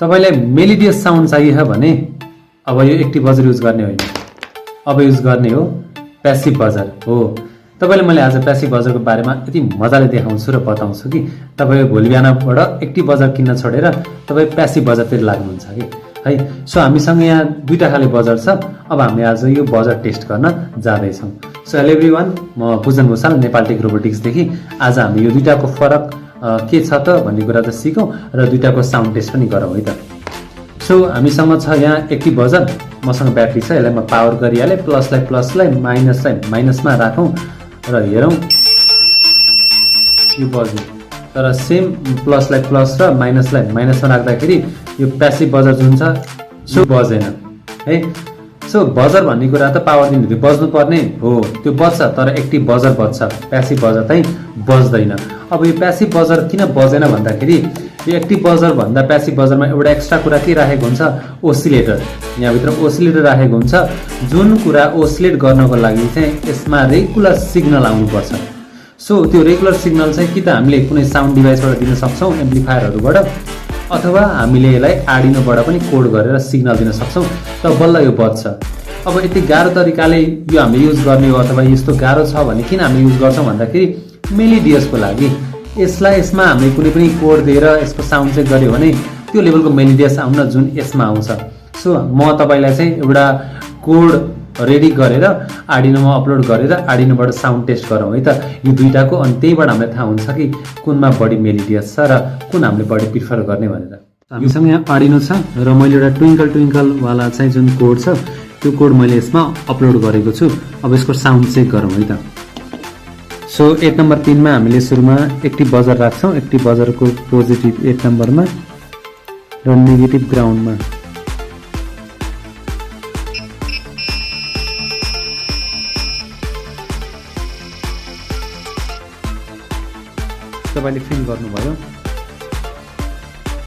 तपाईलाई melodious sound चाहिए भने अब यो एक्टिभ बजर युज गर्ने होइन, अब युज गर्ने हो प्यासिभ बजर हो। तपाईले मैले आज प्यासिभ बजरको बारेमा यति मजाले देखाउँछु र बताउँछु कि तपाईँ भोलि बिहानबाट एक्टिभ बजर किन्न छोडेर तपाईँ प्यासिभ बजरतिर लाग्नुहुन्छ कि है। सो हामीसँग यहाँ दुईटा खाले बजर छ। अब हामी आज यो बजर टेस्ट गर्न जाँदैछौँ। सो हेलो एभ्रिवान, म पूजन भुसाल नेपाल टेक रोबोटिक्सदेखि आज हामी यो दुईटाको फरक के छ त भन्ने कुरा त सिकौँ र दुईटाको साउन्ड टेस्ट पनि गरौँ है त। सो हामीसँग छ यहाँ एक्टिभ बजर, मसँग ब्याट्री छ, यसलाई म पावर गरिहालेँ। प्लसलाई माइनसलाई माइनसमा राखौँ र हेरौँ यो बज्यो। तर सेम प्लसलाई प्लस र माइनसलाई माइनसमा राख्दाखेरि यो प्यासिभ बजर जुन छ सो बजेन है। सो बजर भन्ने कुरा त पावर दिनु बज्नु पर्ने हो, त्यो बज्छ तर एक्टिभ बजर बज्छ, प्यासिभ बजर चाहिँ बज्दैन। अब यो प्यासिभ बजर किन बजेन भन्दाखेरि यो एक्टिभ बजर भन्दा प्यासिभ बजरमा एउटा एक्स्ट्रा कुरा के राखेको हुन्छ, ओसिलेटर। यहाँभित्र ओसिलेटर राखेको हुन्छ, जुन कुरा ओसिलेट गर्नको लागि चाहिँ यसमा रेगुलर सिग्नल आउनुपर्छ। सो त्यो रेगुलर सिग्नल चाहिँ कि त हामीले कुनै साउन्ड डिभाइसबाट दिन सक्छौँ, एम्प्लिफायरहरूबाट, अथवा हामीले यसलाई आर्डिनोबाट पनि कोड गरेर सिग्नल दिन सक्छौँ, त बल्ल यो बज्छ। अब यति गाह्रो तरिकाले यो हामीले युज गर्ने हो अथवा यस्तो गाह्रो छ भने किन हामीले युज गर्छौँ भन्दाखेरि मेलोडियसको लागि। यसमा हामीले कुनै पनि कोड दिएर यसको साउन्ड चेक गऱ्यो भने त्यो लेभलको मेलोडियस आउन जुन यसमा आउँछ। सो म तपाईँलाई चाहिँ एउटा कोड रेडी गरेर आर्डिनोमा अपलोड गरेर आर्डिनोबाट साउन्ड टेस्ट गरौँ है त यो दुईटाको, अनि त्यहीबाट हामीलाई थाहा हुन्छ कि कुनमा बढी मेलोडियस छ र कुन हामीले बढी प्रिफर गर्ने भनेर। हामीसँग यहाँ आर्डिनो छ र मैले एउटा ट्विङ्कल वाला चाहिँ जुन कोड छ त्यो कोड मैले यसमा अपलोड गरेको छु। अब यसको साउन्ड चेक गरौँ है त। सो 8 नम्बर 3 मा हामीले सुरुमा एक्टिभ बजर राख्छौँ, एक्टिभ बजरको पोजिटिभ 8 नम्बरमा र नेगेटिभ ग्राउन्डमा। तपाईँले फिल गर्नुभयो